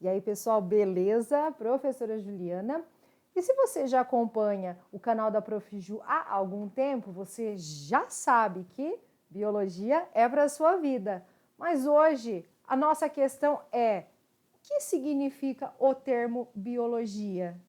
E aí, pessoal, beleza? Professora Juliana. E se você já acompanha o canal da Prof. Ju há algum tempo, você já sabe que biologia é para a sua vida. Mas hoje a nossa questão é: o que significa o termo biologia?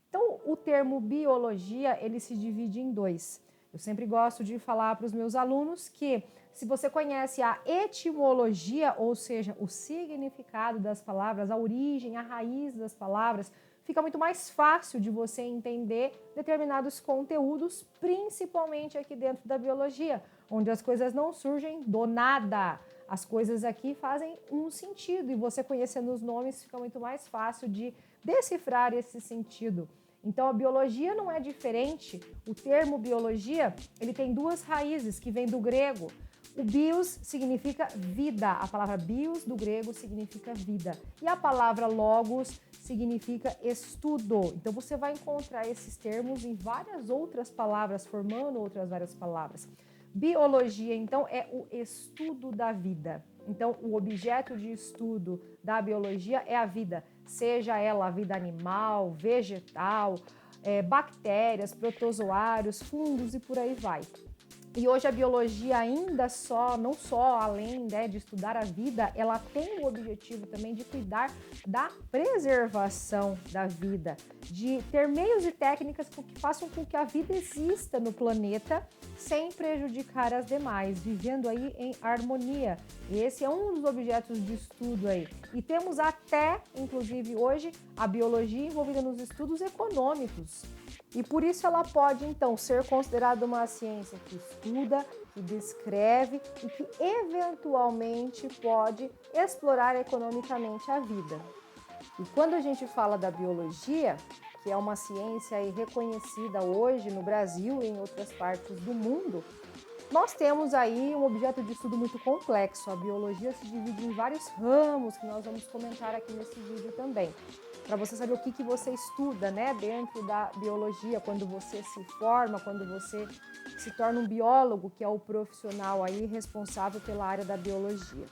Então, o termo biologia, ele se divide em dois. Eu sempre gosto de falar para os meus alunos que, se você conhece a etimologia, ou seja, o significado das palavras, a origem, a raiz das palavras, fica muito mais fácil de você entender determinados conteúdos, principalmente aqui dentro da biologia, onde as coisas não surgem do nada. As coisas aqui fazem um sentido e você conhecendo os nomes fica muito mais fácil de decifrar esse sentido. Então, a biologia não é diferente. O termo biologia, ele tem duas raízes que vêm do grego. O bios significa vida, a palavra bios do grego significa vida. E a palavra logos significa estudo. Então, você vai encontrar esses termos em várias outras palavras, formando outras várias palavras. Biologia, então, é o estudo da vida. Então, o objeto de estudo da biologia é a vida, seja ela a vida animal, vegetal, bactérias, protozoários, fungos e por aí vai. E hoje a biologia não só além de estudar a vida, ela tem o objetivo também de cuidar da preservação da vida, de ter meios e técnicas que façam com que a vida exista no planeta sem prejudicar as demais, vivendo aí em harmonia. E esse é um dos objetos de estudo aí. E temos até, inclusive hoje, a biologia envolvida nos estudos econômicos. E por isso ela pode, então, ser considerada uma ciência que estuda, que descreve e que, eventualmente, pode explorar economicamente a vida. E quando a gente fala da biologia, que é uma ciência aí reconhecida hoje no Brasil e em outras partes do mundo, nós temos aí um objeto de estudo muito complexo. A biologia se divide em vários ramos que nós vamos comentar aqui nesse vídeo também. Para você saber o que você estuda, dentro da biologia, quando você se forma, quando você se torna um biólogo, que é o profissional aí responsável pela área da biologia.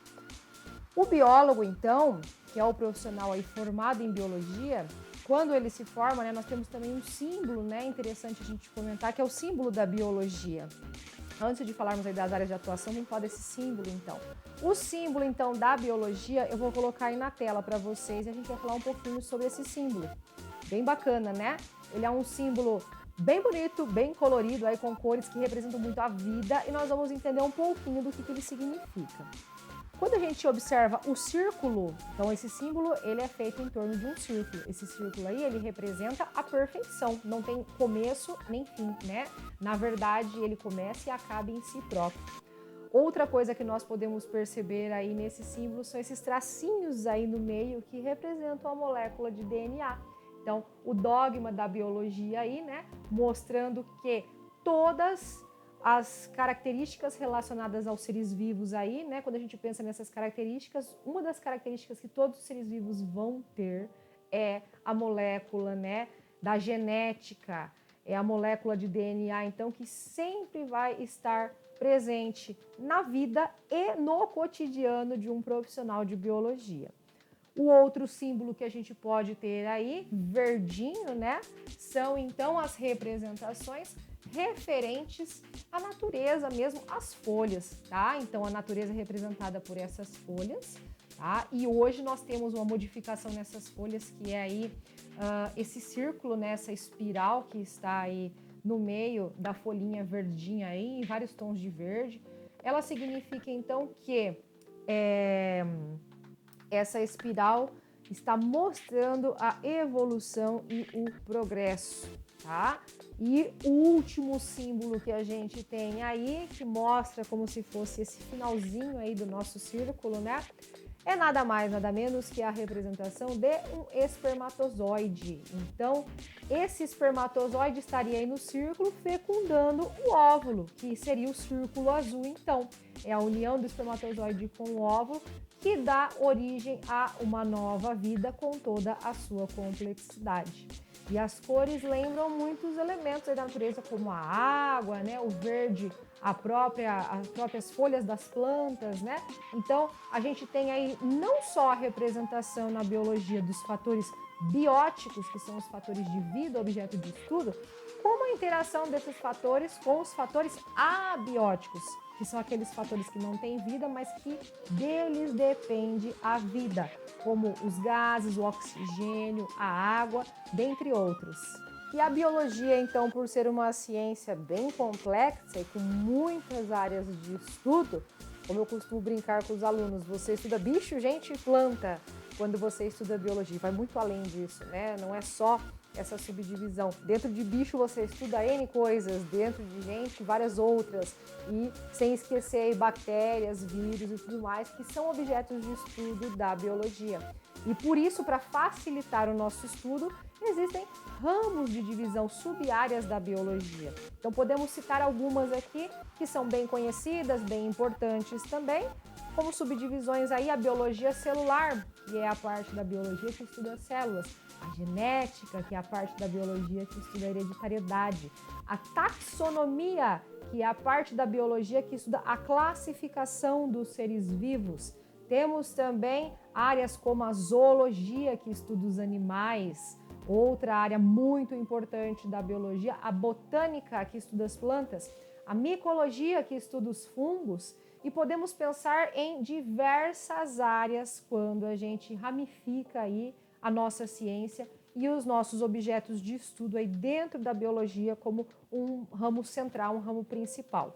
O biólogo, então, que é o profissional aí formado em biologia, quando ele se forma, nós temos também um símbolo, interessante a gente comentar, que é o símbolo da biologia. Antes de falarmos aí das áreas de atuação, vamos falar desse símbolo, então. O símbolo, então, da biologia, eu vou colocar aí na tela para vocês e a gente vai falar um pouquinho sobre esse símbolo. Bem bacana, né? Ele é um símbolo bem bonito, bem colorido, aí com cores que representam muito a vida e nós vamos entender um pouquinho do que ele significa. Quando a gente observa o círculo, então esse símbolo ele é feito em torno de um círculo. Esse círculo aí ele representa a perfeição, não tem começo nem fim, Na verdade ele começa e acaba em si próprio. Outra coisa que nós podemos perceber aí nesse símbolo são esses tracinhos aí no meio que representam a molécula de DNA. Então o dogma da biologia aí, mostrando que todas as características relacionadas aos seres vivos aí, quando a gente pensa nessas características, uma das características que todos os seres vivos vão ter é a molécula, da genética, é a molécula de DNA, então, que sempre vai estar presente na vida e no cotidiano de um profissional de biologia. O outro símbolo que a gente pode ter aí, verdinho, são então as representações referentes à natureza mesmo, às folhas, tá? Então, a natureza é representada por essas folhas, tá? E hoje nós temos uma modificação nessas folhas, que é aí esse círculo, essa espiral que está aí no meio da folhinha verdinha aí, em vários tons de verde. Ela significa, então, que essa espiral está mostrando a evolução e o progresso, tá? E o último símbolo que a gente tem aí, que mostra como se fosse esse finalzinho aí do nosso círculo, é nada mais, nada menos que a representação de um espermatozoide. Então, esse espermatozoide estaria aí no círculo fecundando o óvulo, que seria o círculo azul, então. É a união do espermatozoide com o óvulo que dá origem a uma nova vida com toda a sua complexidade. E as cores lembram muitos elementos da natureza, como a água, o verde, as próprias folhas das plantas, né? Então, a gente tem aí não só a representação na biologia dos fatores bióticos, que são os fatores de vida, objeto de estudo, como a interação desses fatores com os fatores abióticos, que são aqueles fatores que não têm vida, mas que deles depende a vida, como os gases, o oxigênio, a água, dentre outros. E a biologia, então, por ser uma ciência bem complexa e com muitas áreas de estudo, como eu costumo brincar com os alunos, você estuda bicho, gente e planta quando você estuda biologia. Vai muito além disso, né? Não é só essa subdivisão. Dentro de bicho você estuda N coisas, dentro de gente várias outras. E sem esquecer aí bactérias, vírus e tudo mais, que são objetos de estudo da biologia. E por isso, para facilitar o nosso estudo, existem ramos de divisão, sub-áreas da biologia. Então podemos citar algumas aqui que são bem conhecidas, bem importantes também, como subdivisões aí a biologia celular, que é a parte da biologia que estuda as células, a genética, que é a parte da biologia que estuda a hereditariedade, a taxonomia, que é a parte da biologia que estuda a classificação dos seres vivos. Temos também áreas como a zoologia, que estuda os animais, outra área muito importante da biologia, a botânica, que estuda as plantas, a micologia, que estuda os fungos, e podemos pensar em diversas áreas quando a gente ramifica aí a nossa ciência e os nossos objetos de estudo aí dentro da biologia como um ramo central, um ramo principal.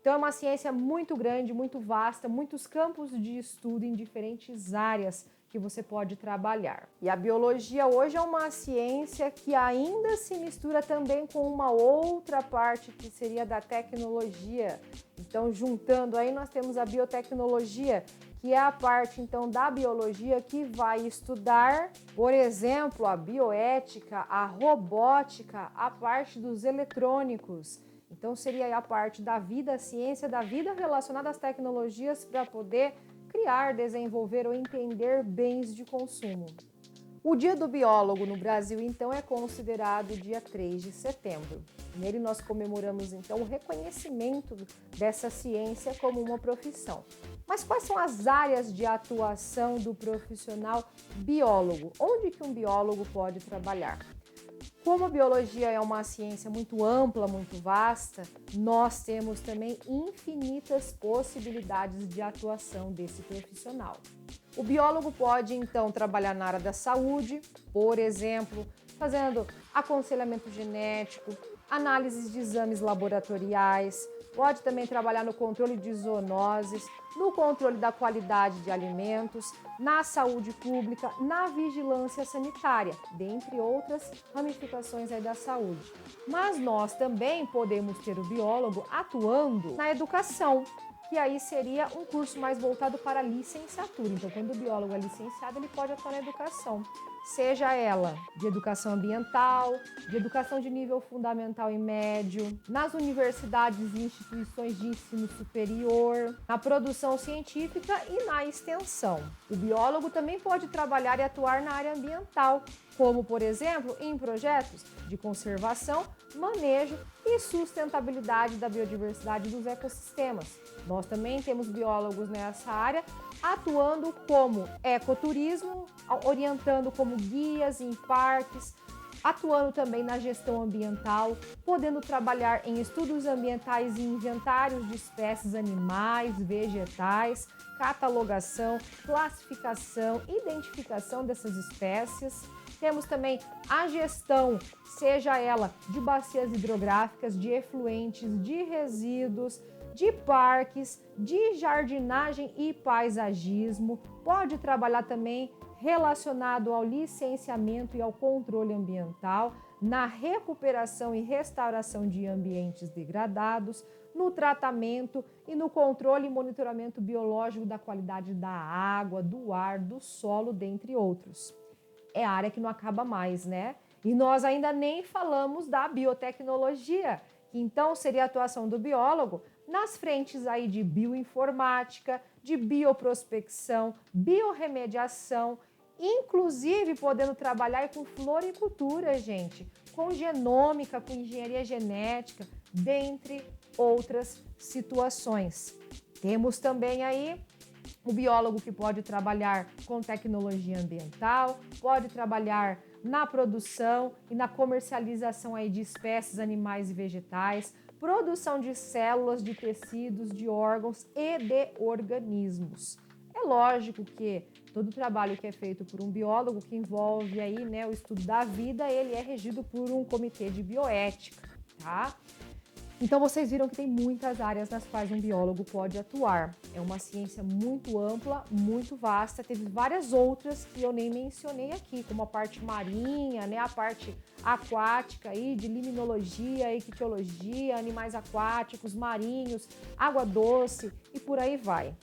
Então é uma ciência muito grande, muito vasta, muitos campos de estudo em diferentes áreas que você pode trabalhar. E a biologia hoje é uma ciência que ainda se mistura também com uma outra parte que seria da tecnologia. Então, juntando aí, nós temos a biotecnologia, que é a parte então da biologia que vai estudar, por exemplo, a bioética, a robótica, a parte dos eletrônicos. Então, seria a parte da vida, a ciência da vida relacionada às tecnologias para poder criar, desenvolver ou entender bens de consumo. O Dia do Biólogo no Brasil, então, é considerado o dia 3 de setembro. Nele nós comemoramos, então, o reconhecimento dessa ciência como uma profissão. Mas quais são as áreas de atuação do profissional biólogo? Onde que um biólogo pode trabalhar? Como a biologia é uma ciência muito ampla, muito vasta, nós temos também infinitas possibilidades de atuação desse profissional. O biólogo pode, então, trabalhar na área da saúde, por exemplo, fazendo aconselhamento genético, análises de exames laboratoriais, pode também trabalhar no controle de zoonoses, no controle da qualidade de alimentos, na saúde pública, na vigilância sanitária, dentre outras ramificações aí da saúde. Mas nós também podemos ter o biólogo atuando na educação, que aí seria um curso mais voltado para a licenciatura. Então, quando o biólogo é licenciado, ele pode atuar na educação, seja ela de educação ambiental, de educação de nível fundamental e médio, nas universidades e instituições de ensino superior, na produção científica e na extensão. O biólogo também pode trabalhar e atuar na área ambiental, como, por exemplo, em projetos de conservação, manejo e sustentabilidade da biodiversidade dos ecossistemas. Nós também temos biólogos nessa área atuando como ecoturismo, orientando como guias em parques, atuando também na gestão ambiental, podendo trabalhar em estudos ambientais e inventários de espécies animais, vegetais, catalogação, classificação, identificação dessas espécies. Temos também a gestão, seja ela de bacias hidrográficas, de efluentes, de resíduos, de parques, de jardinagem e paisagismo. Pode trabalhar também relacionado ao licenciamento e ao controle ambiental, na recuperação e restauração de ambientes degradados, no tratamento e no controle e monitoramento biológico da qualidade da água, do ar, do solo, dentre outros. É a área que não acaba mais, né? E nós ainda nem falamos da biotecnologia, que então seria a atuação do biólogo nas frentes aí de bioinformática, de bioprospecção, biorremediação, inclusive podendo trabalhar com floricultura, gente, com genômica, com engenharia genética, dentre outras situações. Temos também aí o biólogo que pode trabalhar com tecnologia ambiental, pode trabalhar na produção e na comercialização aí de espécies animais e vegetais, produção de células, de tecidos, de órgãos e de organismos. É lógico que todo trabalho que é feito por um biólogo, que envolve aí, né, o estudo da vida, ele é regido por um comitê de bioética, tá? Então vocês viram que tem muitas áreas nas quais um biólogo pode atuar. É uma ciência muito ampla, muito vasta. Teve várias outras que eu nem mencionei aqui, como a parte marinha, né, a parte aquática aí de limnologia, ictiologia, animais aquáticos, marinhos, água doce e por aí vai.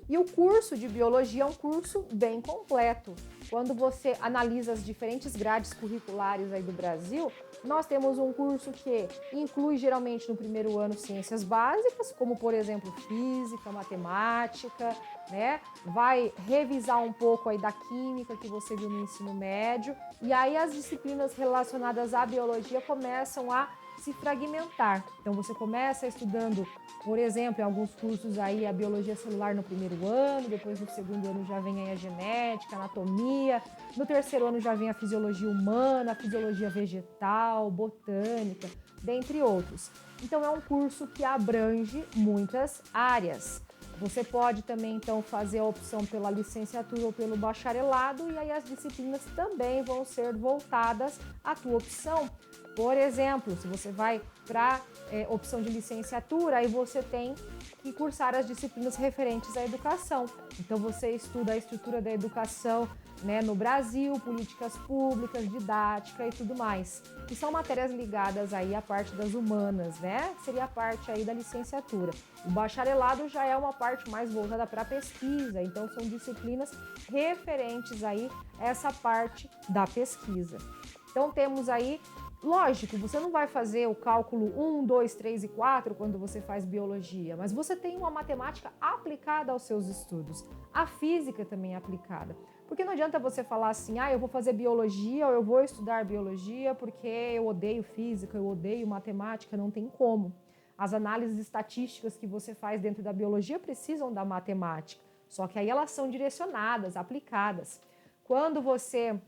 E o curso de biologia é um curso bem completo. Quando você analisa as diferentes grades curriculares aí do Brasil, nós temos um curso que inclui geralmente no primeiro ano ciências básicas, como por exemplo física, matemática, né? Vai revisar um pouco aí da química que você viu no ensino médio, e aí as disciplinas relacionadas à biologia começam a se fragmentar. Então você começa estudando, por exemplo, em alguns cursos aí a biologia celular no primeiro ano, depois no segundo ano já vem aí a genética, a anatomia, no terceiro ano já vem a fisiologia humana, a fisiologia vegetal, botânica, dentre outros. Então é um curso que abrange muitas áreas. Você pode também, então, fazer a opção pela licenciatura ou pelo bacharelado, e aí as disciplinas também vão ser voltadas à tua opção. Por exemplo, se você vai para opção de licenciatura, aí você tem que cursar as disciplinas referentes à educação. Então, você estuda a estrutura da educação, né, no Brasil, políticas públicas, didática e tudo mais. Que são matérias ligadas aí à parte das humanas, né? Seria a parte aí da licenciatura. O bacharelado já é uma parte mais voltada para a pesquisa, então são disciplinas referentes aí a essa parte da pesquisa. Então temos aí, lógico, você não vai fazer o cálculo 1, 2, 3 e 4 quando você faz biologia, mas você tem uma matemática aplicada aos seus estudos. A física também é aplicada. Porque não adianta você falar assim, eu vou fazer biologia ou eu vou estudar biologia porque eu odeio física, eu odeio matemática, não tem como. As análises estatísticas que você faz dentro da biologia precisam da matemática, só que aí elas são direcionadas, aplicadas. Quando você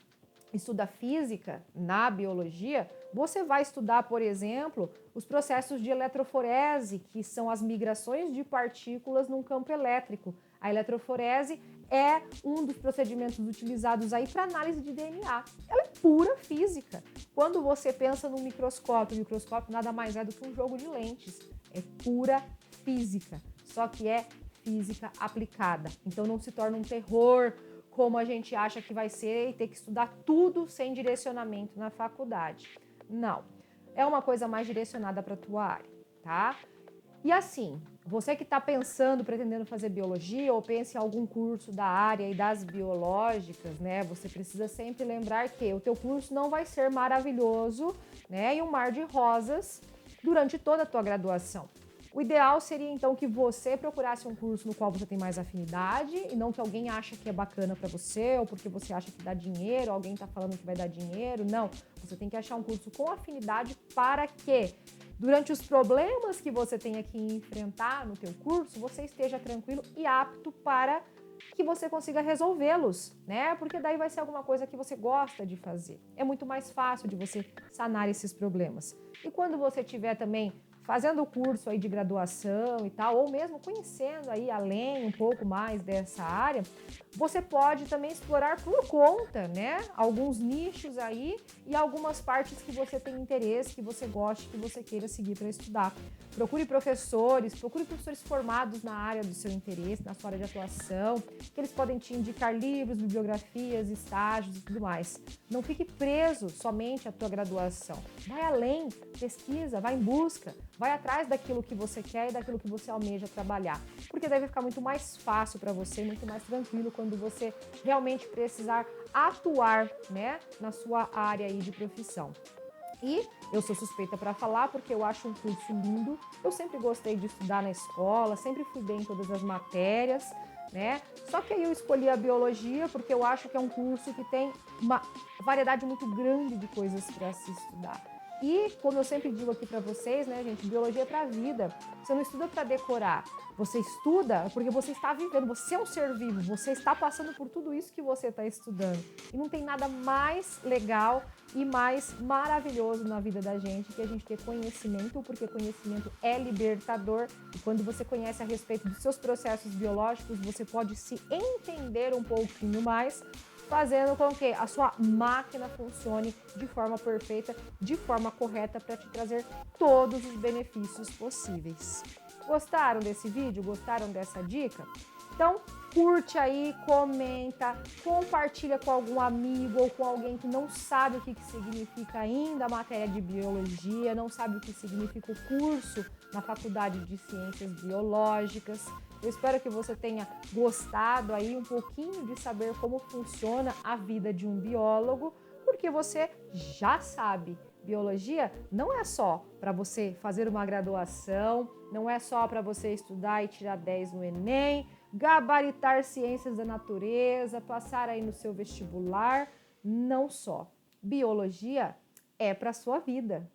estuda física na biologia, você vai estudar, por exemplo, os processos de eletroforese, que são as migrações de partículas num campo elétrico. A eletroforese é um dos procedimentos utilizados aí para análise de DNA. Ela é pura física. Quando você pensa no microscópio, o microscópio nada mais é do que um jogo de lentes. É pura física, só que é física aplicada. Então não se torna um terror como a gente acha que vai ser e ter que estudar tudo sem direcionamento na faculdade. Não, é uma coisa mais direcionada para a tua área, tá? E assim, você que está pensando, pretendendo fazer biologia ou pensa em algum curso da área e das biológicas, né? Você precisa sempre lembrar que o teu curso não vai ser maravilhoso, né? E um mar de rosas durante toda a tua graduação. O ideal seria, então, que você procurasse um curso no qual você tem mais afinidade e não que alguém acha que é bacana para você ou porque você acha que dá dinheiro, alguém está falando que vai dar dinheiro. Não, você tem que achar um curso com afinidade para que, durante os problemas que você tenha que enfrentar no teu curso, você esteja tranquilo e apto para que você consiga resolvê-los, né? Porque daí vai ser alguma coisa que você gosta de fazer. É muito mais fácil de você sanar esses problemas. E quando você tiver também fazendo o curso aí de graduação e tal, ou mesmo conhecendo aí além um pouco mais dessa área, você pode também explorar por conta, né, alguns nichos aí e algumas partes que você tem interesse, que você goste, que você queira seguir para estudar. Procure professores formados na área do seu interesse, na sua área de atuação, que eles podem te indicar livros, bibliografias, estágios e tudo mais. Não fique preso somente à tua graduação. Vai além, pesquisa, vai em busca, vai atrás daquilo que você quer e daquilo que você almeja trabalhar. Porque daí vai ficar muito mais fácil para você, muito mais tranquilo quando você realmente precisar atuar, né, na sua área aí de profissão. E eu sou suspeita para falar porque eu acho um curso lindo. Eu sempre gostei de estudar na escola, sempre fui bem em todas as matérias, né? Só que aí eu escolhi a biologia porque eu acho que é um curso que tem uma variedade muito grande de coisas para se estudar. E, como eu sempre digo aqui para vocês, né, gente, biologia é para a vida. Você não estuda para decorar, você estuda porque você está vivendo, você é um ser vivo, você está passando por tudo isso que você está estudando. E não tem nada mais legal e mais maravilhoso na vida da gente que a gente ter conhecimento, porque conhecimento é libertador. E quando você conhece a respeito dos seus processos biológicos, você pode se entender um pouquinho mais, fazendo com que a sua máquina funcione de forma perfeita, de forma correta, para te trazer todos os benefícios possíveis. Gostaram desse vídeo? Gostaram dessa dica? Então, curte aí, comenta, compartilha com algum amigo ou com alguém que não sabe o que significa ainda a matéria de biologia, não sabe o que significa o curso na Faculdade de Ciências Biológicas. Eu espero que você tenha gostado aí um pouquinho de saber como funciona a vida de um biólogo, porque você já sabe, biologia não é só para você fazer uma graduação, não é só para você estudar e tirar 10 no Enem, gabaritar ciências da natureza, passar aí no seu vestibular, não só. Biologia é para a sua vida.